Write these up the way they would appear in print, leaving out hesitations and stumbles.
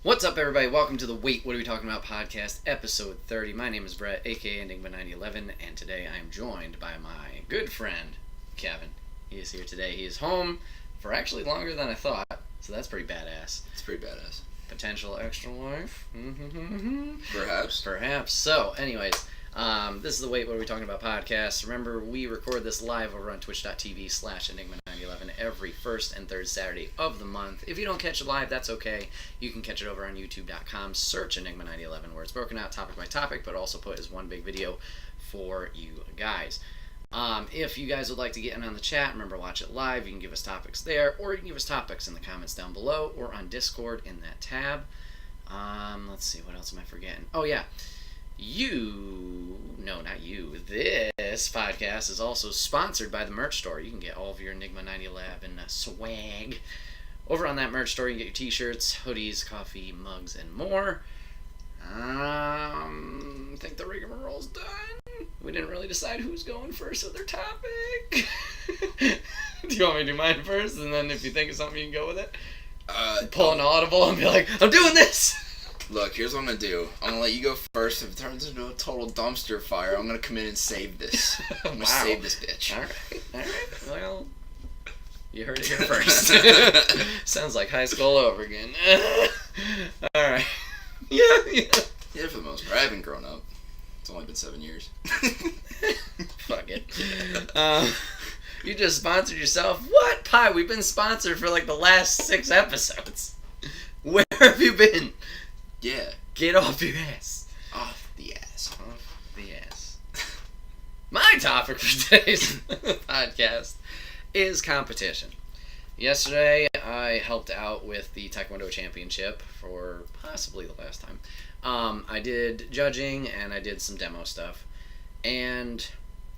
What's up, everybody? Welcome to the Wait, What Are We Talking About podcast, episode 30. My name is Bret, aka Enigma 9011, and today I am joined by my good friend, Kevin. He is here today. He is home for actually longer than I thought, so that's pretty badass. It's pretty badass. Potential extra life? Perhaps. So, anyways, this is the Wait, What Are We Talking About podcast. Remember, we record this live over on twitch.tv/Enigma9011 every first and third Saturday of the month. If you don't catch it live, that's okay. You can catch it over on youtube.com. Search Enigma9011, where it's broken out topic by topic, but also put as one big video for you guys. If you guys would like to get in on the chat, remember, watch it live. You can give us topics there, or you can give us topics in the comments down below, or on Discord in that tab. Let's see, what else am I forgetting? Oh, yeah. This podcast is also sponsored by the merch store. You can get all of your Enigma 9011 swag over on that merch store. You can get your t-shirts, hoodies, coffee, mugs, and more. I think the rigmarole's done. We didn't really decide who's going first with their topic. Do you want me to do mine first, and then if you think of something, you can go with it? Pull an audible and be like, I'm doing this! Look, here's what I'm going to do. I'm going to let you go first. If it turns into a total dumpster fire, I'm going to come in and save this. I'm going to save this bitch. Alright. Well, you heard it here first. Sounds like high school over again. Alright. Yeah, for the most part. I haven't grown up. It's only been 7 years. Fuck it. You just sponsored yourself? What? Pie, we've been sponsored for like the last 6 episodes. Where have you been? Yeah. Get off your ass. Off the ass. My topic for today's podcast is competition. Yesterday, I helped out with the Taekwondo Championship for possibly the last time. I did judging and I did some demo stuff. And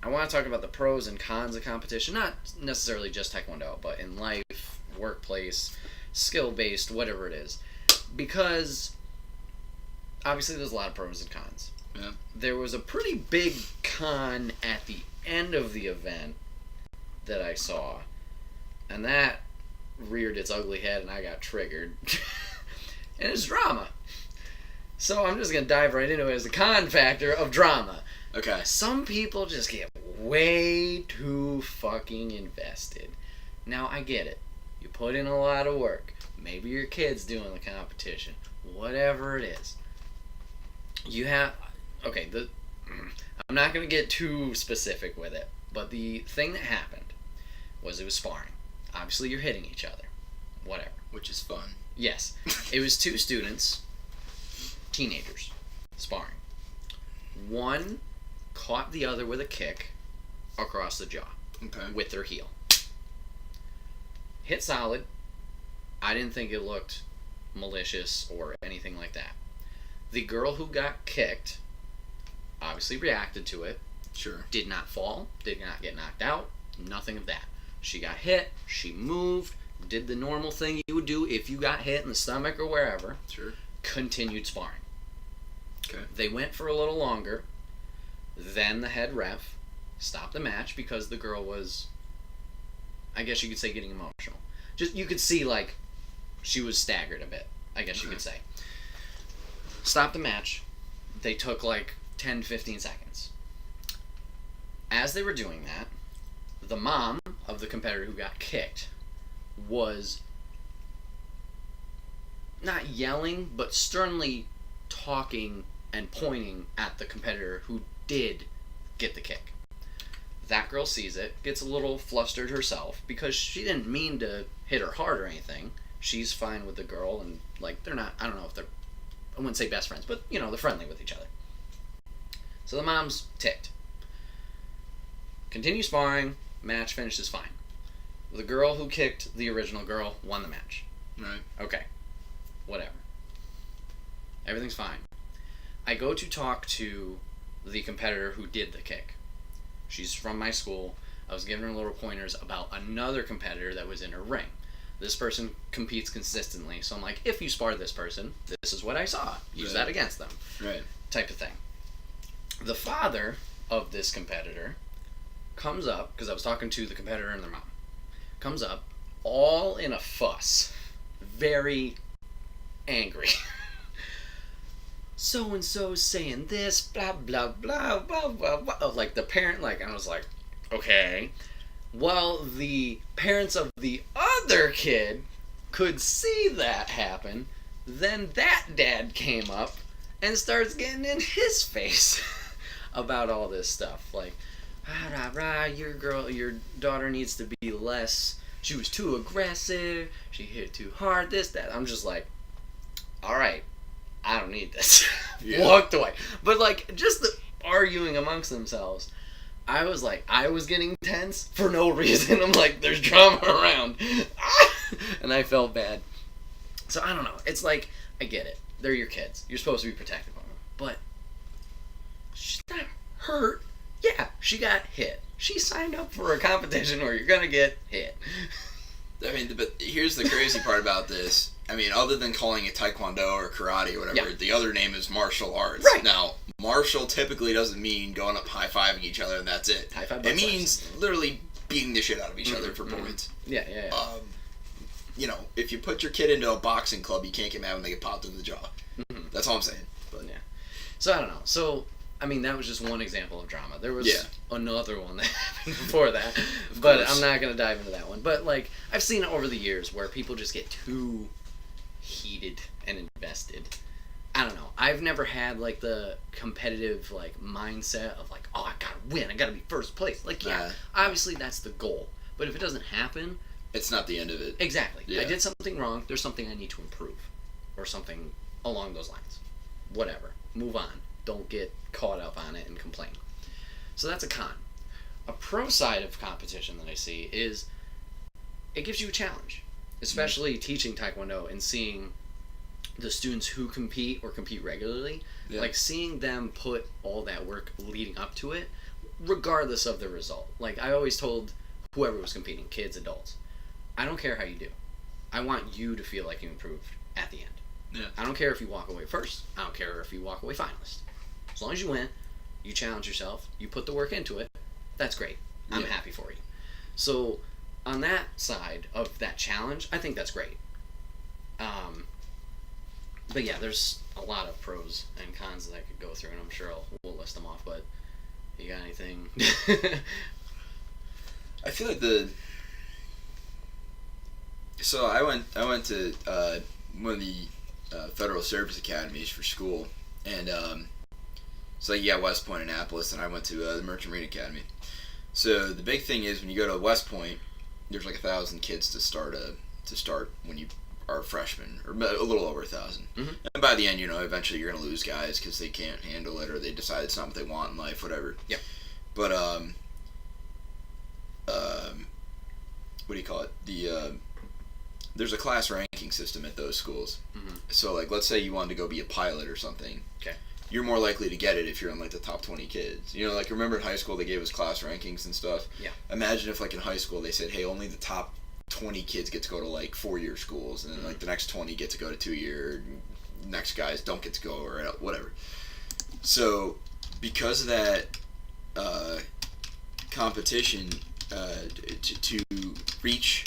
I want to talk about the pros and cons of competition. Not necessarily just Taekwondo, but in life, workplace, skill-based, whatever it is. Because obviously there's a lot of pros and cons. Yeah. There was a pretty big con at the end of the event that I saw. And that reared its ugly head and I got triggered. And it's drama. So I'm just going to dive right into it as the con factor of drama. Okay. Some people just get way too fucking invested. Now, I get it. You put in a lot of work. Maybe your kid's doing the competition. Whatever it is. You have... Okay, I'm not going to get too specific with it. But the thing that happened was it was sparring. Obviously, you're hitting each other. Whatever. Which is fun. Yes. It was 2 students, teenagers, sparring. One caught the other with a kick across the jaw. Okay. With their heel. Hit solid. I didn't think it looked malicious or anything like that. The girl who got kicked obviously reacted to it. Sure. Did not fall. Did not get knocked out. Nothing of that. She got hit. She moved. Did the normal thing you would do if you got hit in the stomach or wherever. Sure. Continued sparring. Okay. They went for a little longer. Then the head ref stopped the match because the girl was, I guess you could say, getting emotional. Just, you could see, like, she was staggered a bit, I guess you could say. Stopped the match. They took, like, 10-15 seconds. As they were doing that, the mom of the competitor who got kicked was not yelling, but sternly talking and pointing at the competitor who did get the kick. That girl sees it, gets a little flustered herself, because she didn't mean to hit her hard or anything. She's fine with the girl, and, like, they're not, I don't know if they're, I wouldn't say best friends, but, you know, they're friendly with each other. So the mom's ticked. Continue sparring, match finishes fine. The girl who kicked the original girl won the match. Right. Okay. Whatever. Everything's fine. I go to talk to the competitor who did the kick. She's from my school. I was giving her little pointers about another competitor that was in her ring. This person competes consistently, so I'm like, if you spar this person, this is what I saw. Use that against them. Right. Type of thing. The father of this competitor comes up, because I was talking to the competitor and their mom, comes up, all in a fuss. Very angry. So and so saying this, blah blah blah blah blah blah. Like the parent, like I was like, okay. Well, the parents of the other kid could see that happen. Then that dad came up and starts getting in his face about all this stuff. Like, rah, rah, rah, your daughter needs to be less. She was too aggressive. She hit too hard. This, that. I'm just like, all right, I don't need this. Yeah. Walked away. But like, just the arguing amongst themselves. I was getting tense for no reason. I'm like, there's drama around. And I felt bad. So I don't know. It's like, I get it. They're your kids. You're supposed to be protective of them. But she's not hurt. Yeah, she got hit. She signed up for a competition where you're going to get hit. I mean, but here's the crazy part about this. I mean, other than calling it taekwondo or karate or whatever, the other name is martial arts. Right. Now, martial typically doesn't mean going up high-fiving each other and that's it. High-five it means literally beating the shit out of each other for points. Yeah. You know, if you put your kid into a boxing club, you can't get mad when they get popped in the jaw. Mm-hmm. That's all I'm saying. But yeah. So I don't know. So I mean, that was just one example of drama. There was another one that happened before that, but I'm not gonna dive into that one. But like, I've seen it over the years where people just get too heated and invested. I don't know. I've never had like the competitive like mindset of like, oh, I gotta win. I gotta be first place. Like, obviously that's the goal. But if it doesn't happen, it's not the end of it. Exactly. Yeah. I did something wrong. There's something I need to improve, or something along those lines. Whatever. Move on. Don't get caught up on it and complain. So that's a con. A pro side of competition that I see is it gives you a challenge, especially teaching Taekwondo and seeing the students who compete or compete regularly, like seeing them put all that work leading up to it, regardless of the result. Like I always told whoever was competing, kids, adults, I don't care how you do. I want you to feel like you improved at the end. Yeah. I don't care if you walk away first. I don't care if you walk away finalist. As long as you win, you challenge yourself, you put the work into it, that's great. I'm happy for you. So on that side of that challenge, I think that's great. But yeah, there's a lot of pros and cons that I could go through, and I'm sure we'll list them off, but you got anything? I feel like So I went to one of the federal service academies for school, and West Point, Annapolis, and I went to the Merchant Marine Academy. So the big thing is when you go to West Point, there's like 1,000 kids to start when you are a freshman, or a little over 1,000. Mm-hmm. And by the end, eventually you're gonna lose guys because they can't handle it or they decide it's not what they want in life, whatever. Yeah. But what do you call it? There's a class ranking system at those schools. Mm-hmm. So, like, let's say you wanted to go be a pilot or something. Okay. You're more likely to get it if you're in, like, the top 20 kids. Like, remember in high school they gave us class rankings and stuff? Yeah. Imagine if, like, in high school they said, hey, only the top 20 kids get to go to, like, 4-year schools, and then, like, the next 20 get to go to 2-year, next guys don't get to go, or whatever. So, because of that competition to reach,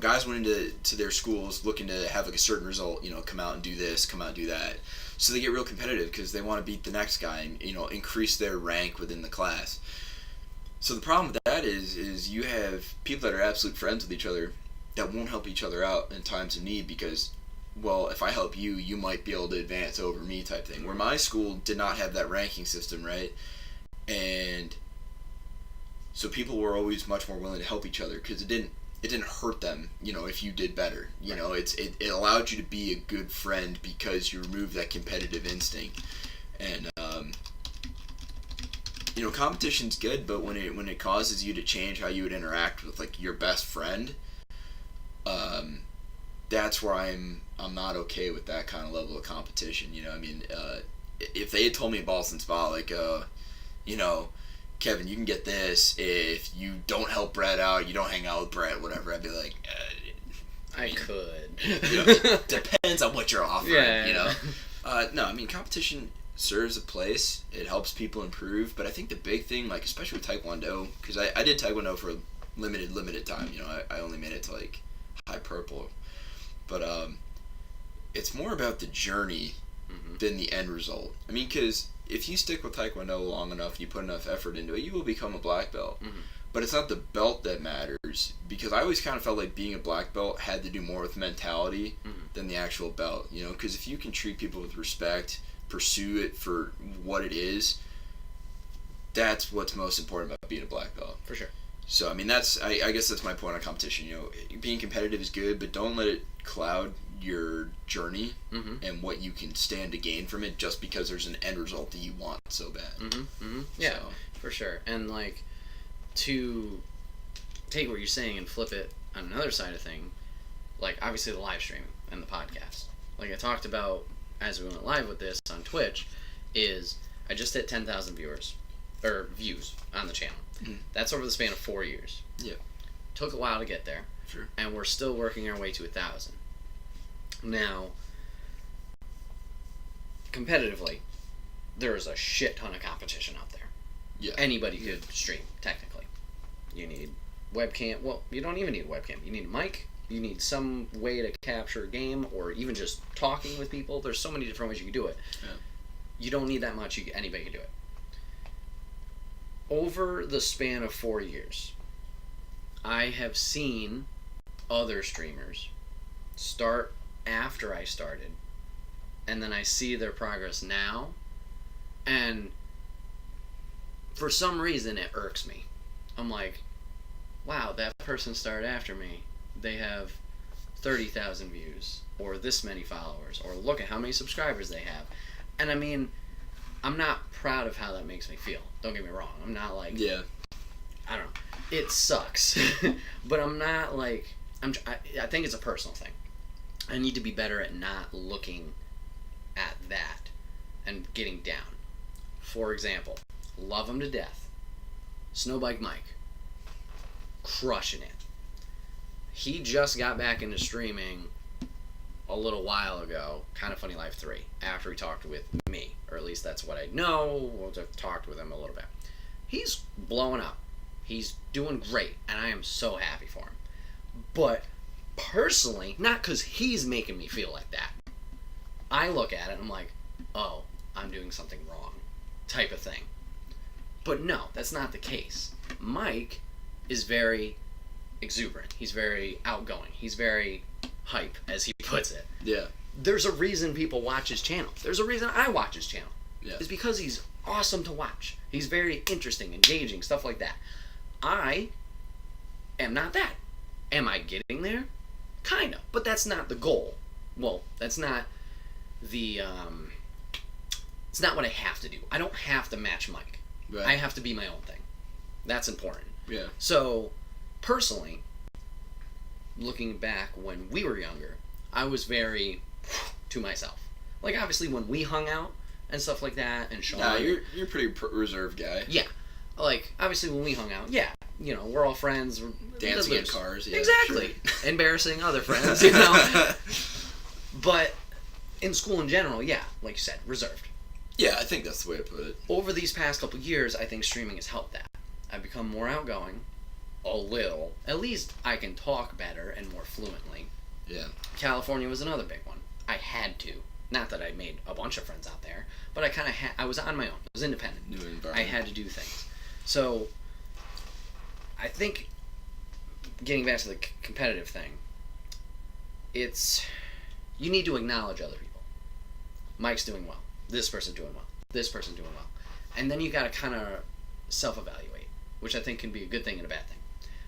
guys went into their schools looking to have like a certain result, come out and do this, come out and do that. So they get real competitive because they want to beat the next guy and, increase their rank within the class. So the problem with that is you have people that are absolute friends with each other that won't help each other out in times of need because, well, if I help you, you might be able to advance over me type thing. Where my school did not have that ranking system, right? And so people were always much more willing to help each other because it didn't hurt them, if you did better. It allowed you to be a good friend because you removed that competitive instinct. And competition's good, but when it causes you to change how you would interact with like your best friend, that's where I'm not okay with that kind of level of competition. If they had told me balls and spa, like Kevin, you can get this if you don't help Brett out, you don't hang out with Brett, whatever, I'd be like, I could. It depends on what you're offering, No, competition serves a place. It helps people improve, but I think the big thing, like, especially with Taekwondo, because I did Taekwondo for a limited time, I only made it to, like, high purple, but, it's more about the journey than the end result. I mean, because if you stick with Taekwondo long enough and you put enough effort into it, you will become a black belt. But it's not the belt that matters, because I always kind of felt like being a black belt had to do more with mentality than the actual belt, you know, because if you can treat people with respect, pursue it for what it is, that's what's most important about being a black belt. For sure. So, I mean, I guess that's my point on competition, you know, being competitive is good, but don't let it cloud your journey and what you can stand to gain from it just because there's an end result that you want so bad. Yeah, for sure. And, like, to take what you're saying and flip it on another side of thing, like obviously the live streaming and the podcast. Like I talked about as we went live with this on Twitch, is I just hit 10,000 views on the channel. That's over the span of 4 years. Yeah. Took a while to get there. Sure. And we're still working our way to 1,000. Now, competitively, there is a shit ton of competition out there. Yeah. Anybody could stream, technically. You need webcam. Well, you don't even need a webcam. You need a mic. You need some way to capture a game, or even just talking with people. There's so many different ways you can do it. Yeah. You don't need that much. Anybody can do it. Over the span of 4 years, I have seen other streamers start after I started, and then I see their progress now, and for some reason it irks me. I'm like, wow, that person started after me. They have 30,000 views, or this many followers, or look at how many subscribers they have. And I mean, I'm not proud of how that makes me feel. Don't get me wrong. I'm not like, I don't know. It sucks. But I'm not like, I think it's a personal thing. I need to be better at not looking at that and getting down. For example, love him to death. Snowbike Mike. Crushing it. He just got back into streaming a little while ago, Kind of Funny Life 3, after he talked with me. Or at least that's what I know. I've talked with him a little bit. He's blowing up. He's doing great, and I am so happy for him. But personally, not because he's making me feel like that, I look at it and I'm like, oh, I'm doing something wrong, type of thing. But no, that's not the case. Mike is very exuberant. He's very outgoing. He's very hype, as he puts it. Yeah. There's a reason people watch his channel. There's a reason I watch his channel. Yeah. It's because he's awesome to watch. He's very interesting, engaging, stuff like that. I am not that. Am I getting there? Kind of. But that's not the goal. Well, that's not the, it's not what I have to do. I don't have to match Mike. Right. I have to be my own thing. That's important. Yeah. So, personally, looking back when we were younger, I was very to myself. Like, obviously, when we hung out and stuff like that, and Sean... Nah, you're a pretty reserved guy. Yeah. Like, obviously, when we hung out, yeah, you know, we're all friends. Dancing in cars, yeah. Exactly. Sure. Embarrassing other friends, you know? But in school in general, yeah, like you said, reserved. Yeah, I think that's the way to put it. Over these past couple years, I think streaming has helped that. I've become more outgoing, a little. At least I can talk better and more fluently. Yeah. California was another big one. I had to. Not that I made a bunch of friends out there, but I kind of I was on my own. I was independent. New environment. I had to do things. So, I think, getting back to the competitive thing, it's, you need to acknowledge other people. Mike's doing well. This person's doing well. This person's doing well. And then you got to kind of self-evaluate, which I think can be a good thing and a bad thing.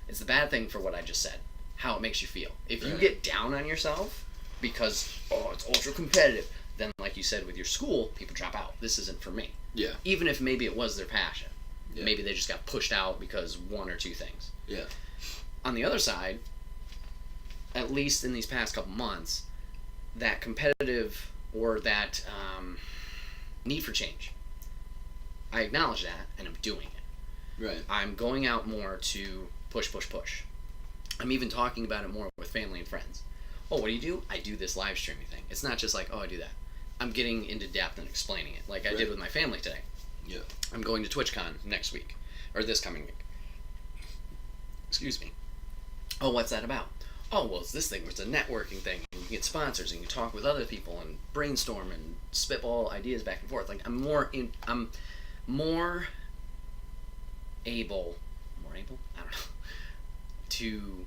It's the bad thing for what I just said, how it makes you feel. If you get down on yourself because, oh, it's ultra competitive, then like you said with your school, people drop out. This isn't for me. Yeah. Even if maybe it was their passion. Yeah. Maybe they just got pushed out because one or two things. Yeah. On the other side, at least in these past couple months, that competitive or that need for change, I acknowledge that and I'm doing it. Right. I'm going out more to push. I'm even talking about it more with family and friends. Oh, what do? I do this live streaming thing. It's not just like, oh, I do that. I'm getting into depth and explaining it, like I did with my family today. Yeah. I'm going to TwitchCon next week, or this coming week. Excuse me. Oh, what's that about? oh, well, it's this thing where it's a networking thing, and you get sponsors, and you talk with other people, and brainstorm, and spitball ideas back and forth. Like, I'm more able, I don't know, to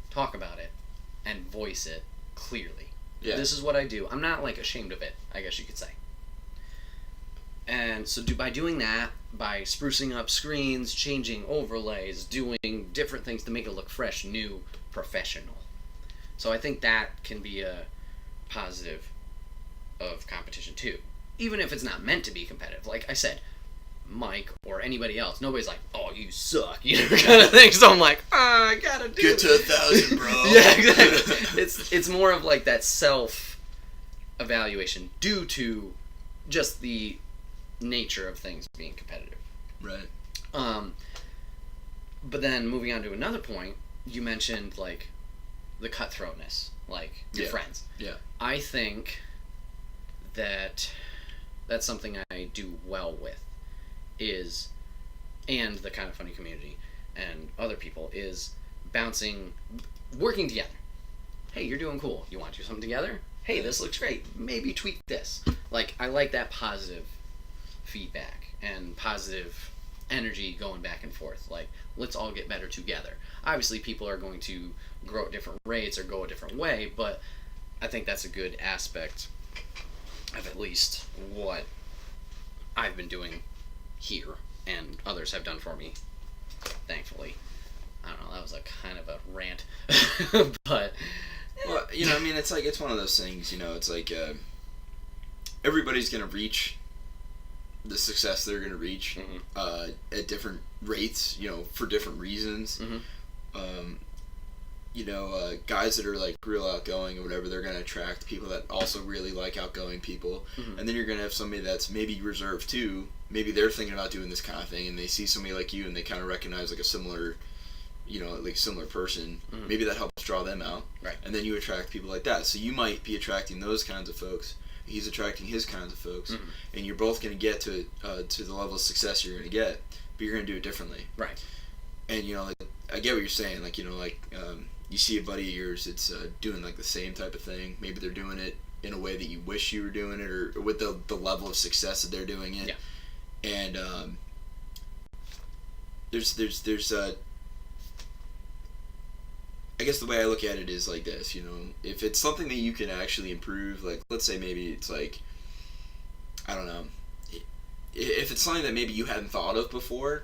talk about it and voice it clearly. Yeah. This is what I do. I'm not, like, ashamed of it, I guess you could say. And so by doing that, by sprucing up screens, changing overlays, doing different things to make it look fresh, new, professional. So I think that can be a positive of competition too. Even if it's not meant to be competitive. Like I said, Mike or anybody else, nobody's like, oh, you suck, kind of thing. So I'm like, I gotta do Get it. to 1,000, bro. Yeah, exactly. It's more of like that self-evaluation due to just the nature of things being competitive. Right. But then moving on to another point, you mentioned like the cutthroatness, like your friends. Yeah. I think that that's something I do well with and the Kind of Funny community and other people is working together. Hey, you're doing cool. You want to do something together? Hey, this looks great. Maybe tweak this. Like, I like that positive feedback and positive energy going back and forth. Like, let's all get better together. Obviously, people are going to grow at different rates or go a different way, but I think that's a good aspect of at least what I've been doing here and others have done for me, thankfully. I don't know, that was a kind of a rant. But well, I mean, it's like, it's one of those things, it's like everybody's gonna reach the success they're gonna reach at different rates, for different reasons. Guys that are like real outgoing or whatever, they're gonna attract people that also really like outgoing people. And then you're gonna have somebody that's maybe reserved too. Maybe they're thinking about doing this kind of thing, and they see somebody like you, and they kind of recognize like a similar, similar person. Maybe that helps draw them out. Right. And then you attract people like that. So you might be attracting those kinds of folks. He's attracting his kinds of folks, and you're both going to get to the level of success you're going to get, but you're going to do it differently. Right. And like, I get what you're saying. Like, you see a buddy of yours that's doing like the same type of thing. Maybe they're doing it in a way that you wish you were doing it, or with the level of success that they're doing it. Yeah. And there's I guess the way I look at it is like this, if it's something that you can actually improve, like, let's say maybe it's like, I don't know, if it's something that maybe you hadn't thought of before,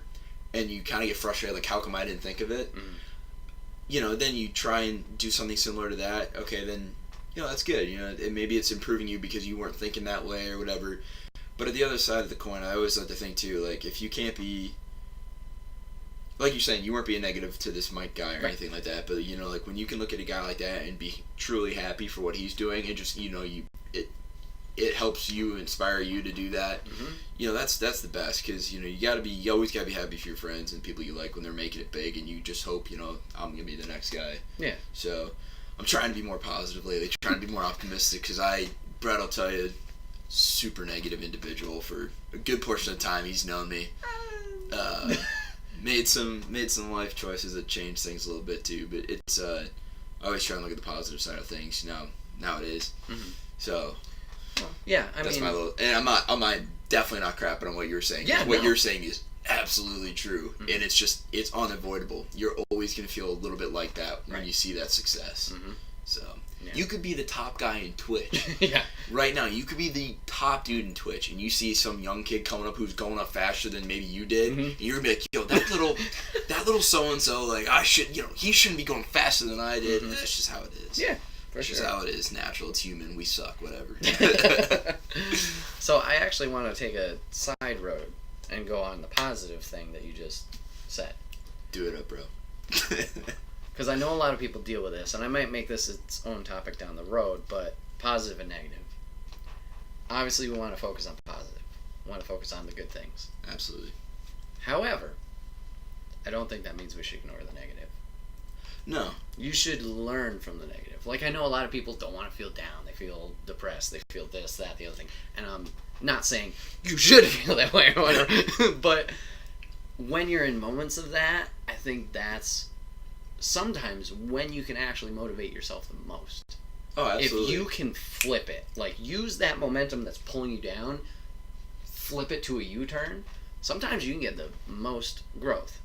and you kind of get frustrated, like, how come I didn't think of it? Then you try and do something similar to that. Okay, then, that's good. And maybe it's improving you because you weren't thinking that way or whatever. But at the other side of the coin, I always like to think too, like, if you can't be, like you're saying, you weren't being negative to this Mike guy or anything like that, but like, when you can look at a guy like that and be truly happy for what he's doing, and just it helps you, inspire you to do that. That's the best, because you always gotta be happy for your friends and people you like when they're making it big, and you just hope I'm gonna be the next guy. Yeah. So I'm trying to be more positive lately, trying to be more optimistic, because Brett, I'll tell you, super negative individual for a good portion of the time he's known me. Made some life choices that changed things a little bit too, but it's I always try and look at the positive side of things nowadays. So yeah, that's my little, and I'm not definitely not crapping on what you're saying. Yeah, what you're saying is absolutely true, and it's unavoidable. You're always gonna feel a little bit like that when you see that success. So you could be the top guy in Twitch. Yeah. Right now, you could be the top dude in Twitch, and you see some young kid coming up who's going up faster than maybe you did, and you're gonna be like, yo, that little so and so, like, he shouldn't be going faster than I did. And that's just how it is. Yeah. That's just how it is. Natural. It's human. We suck. Whatever. So I actually want to take a side road and go on the positive thing that you just said. Do it up, bro. Because I know a lot of people deal with this, and I might make this its own topic down the road, but positive and negative. Obviously, we want to focus on positive. We want to focus on the good things. Absolutely. However, I don't think that means we should ignore the negative. No. You should learn from the negative. Like, I know a lot of people don't want to feel down. They feel depressed. They feel this, that, the other thing. And I'm not saying you should feel that way or whatever. But when you're in moments of that, I think that's sometimes when you can actually motivate yourself the most. Oh, absolutely. If you can flip it, like use that momentum that's pulling you down, flip it to a U-turn, sometimes you can get the most growth.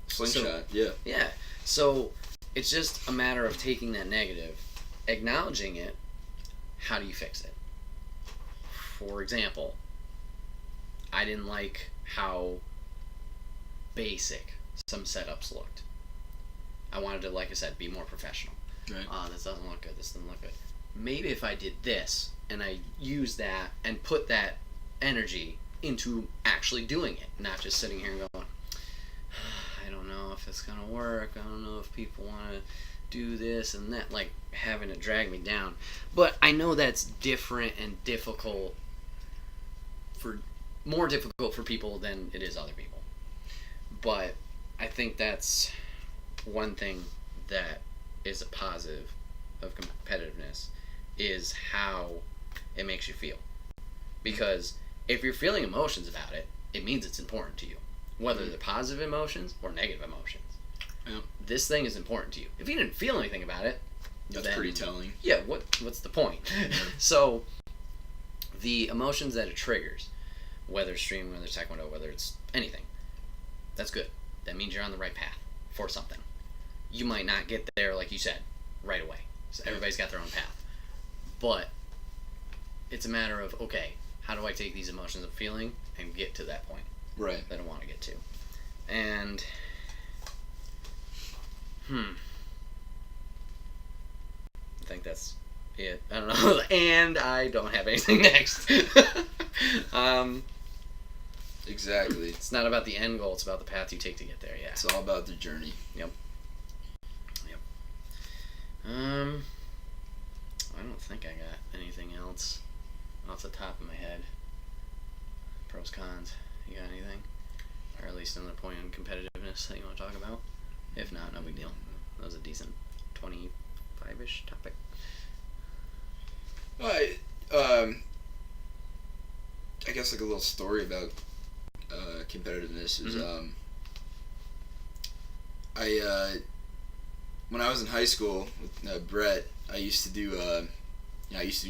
Slingshot, yeah. Yeah. So it's just a matter of taking that negative, acknowledging it. How do you fix it? For example, I didn't like how basic some setups looked. I wanted to, like I said, be more professional. Right. This doesn't look good. This doesn't look good. Maybe if I did this and I used that and put that energy into actually doing it, not just sitting here and going, I don't know if it's gonna work. I don't know if people want to do this and that, like having it drag me down. But I know that's different and difficult more difficult for people than it is other people. But I think that's one thing that is a positive of competitiveness is how it makes you feel. Because if you're feeling emotions about it, it means it's important to you. Whether they're positive emotions or negative emotions. Yeah. This thing is important to you. If you didn't feel anything about it, that's pretty telling. Yeah, what's the point? So, the emotions that it triggers, whether it's streaming, whether it's taekwondo, whether it's anything, that's good. That means you're on the right path for something. You might not get there, like you said, right away. So everybody's got their own path. But it's a matter of, okay, how do I take these emotions I'm feeling and get to that point right. that I want to get to? And, I think that's it. I don't know. And I don't have anything next. Exactly. It's not about the end goal. It's about the path you take to get there. Yeah. It's all about the journey. Yep. I don't think I got anything else off the top of my head. Pros, cons. You got anything? Or at least another point on competitiveness that you want to talk about? If not, no big deal. That was a decent 25-ish topic. I guess like a little story about competitiveness is when I was in high school with Bret, I used to do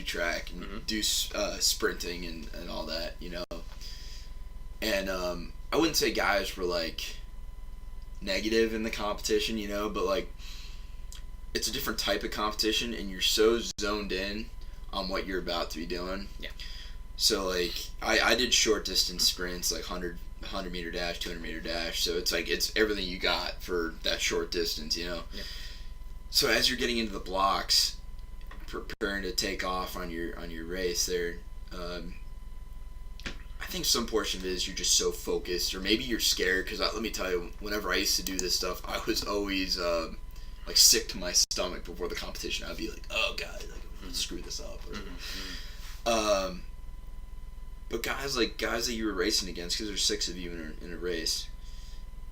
track and do sprinting and all that, you know. And I wouldn't say guys were like negative in the competition, you know, but like it's a different type of competition and you're so zoned in on what you're about to be doing. Yeah. So like I did short distance sprints, like 100 meter dash, 200 meter dash. So it's like it's everything you got for that short distance, you know. Yeah. So as you're getting into the blocks, preparing to take off on your race there, I think some portion of it is you're just so focused, or maybe you're scared. Because let me tell you, whenever I used to do this stuff, I was always like sick to my stomach before the competition. I'd be like, oh god, like I'm gonna screw this up. Or, but guys that you were racing against, because there's 6 of you in a race,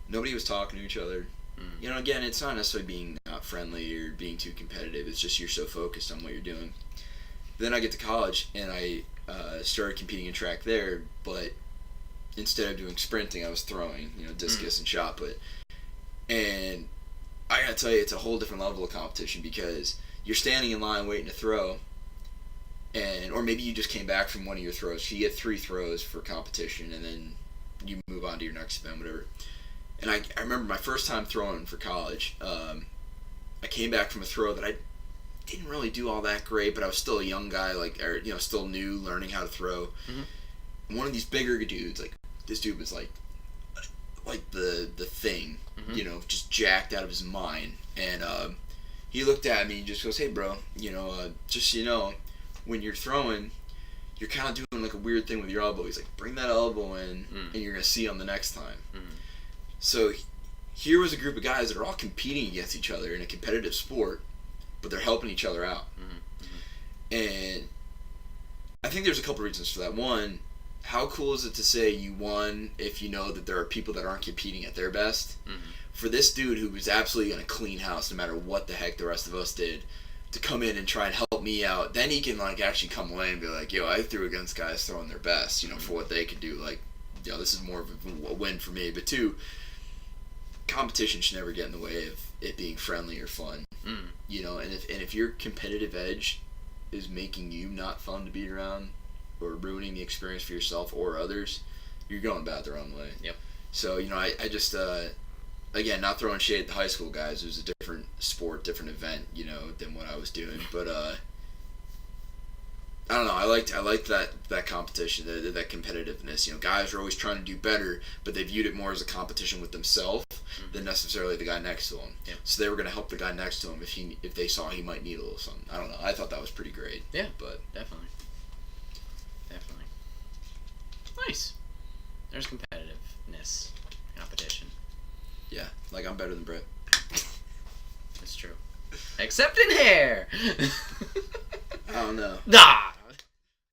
nobody was talking to each other. You know, again, it's not necessarily being not friendly or being too competitive. It's just you're so focused on what you're doing. Then I get to college and I started competing in track there, but instead of doing sprinting, I was throwing, you know, discus and shot put. And I gotta tell you, it's a whole different level of competition because you're standing in line waiting to throw, or maybe you just came back from one of your throws. So you get 3 throws for competition, and then you move on to your next event, whatever. And I remember my first time throwing for college. I came back from a throw that I didn't really do all that great, but I was still a young guy, still new, learning how to throw. And one of these bigger dudes, like this dude was like the thing, you know, just jacked out of his mind. And he looked at me and just goes, "Hey, bro, you know, just so you know, when you're throwing, you're kind of doing like a weird thing with your elbow." He's like, "Bring that elbow in, and you're gonna see on the next time." So here was a group of guys that are all competing against each other in a competitive sport, but they're helping each other out. And I think there's a couple reasons for that. One, how cool is it to say you won if you know that there are people that aren't competing at their best? For this dude who was absolutely going to clean house no matter what the heck the rest of us did, to come in and try and help me out, then he can like actually come away and be like, yo, I threw against guys throwing their best, you know, for what they could do. Like, you know, this is more of a win for me. But 2, competition should never get in the way of it being friendly or fun. You know, and if your competitive edge is making you not fun to be around or ruining the experience for yourself or others, you're going about the wrong way. Yep. So, you know, I just, again, not throwing shade at the high school guys. It was a different sport, different event, you know, than what I was doing. But, I don't know. I liked that competition, that competitiveness. You know, guys are always trying to do better, but they viewed it more as a competition with themselves than necessarily the guy next to them. Yeah. So they were going to help the guy next to him if they saw he might need a little something. I don't know. I thought that was pretty great. Yeah, but definitely. Nice. There's competitiveness, competition. Yeah, like I'm better than Bret. That's true. Except in hair. I don't know. Ah.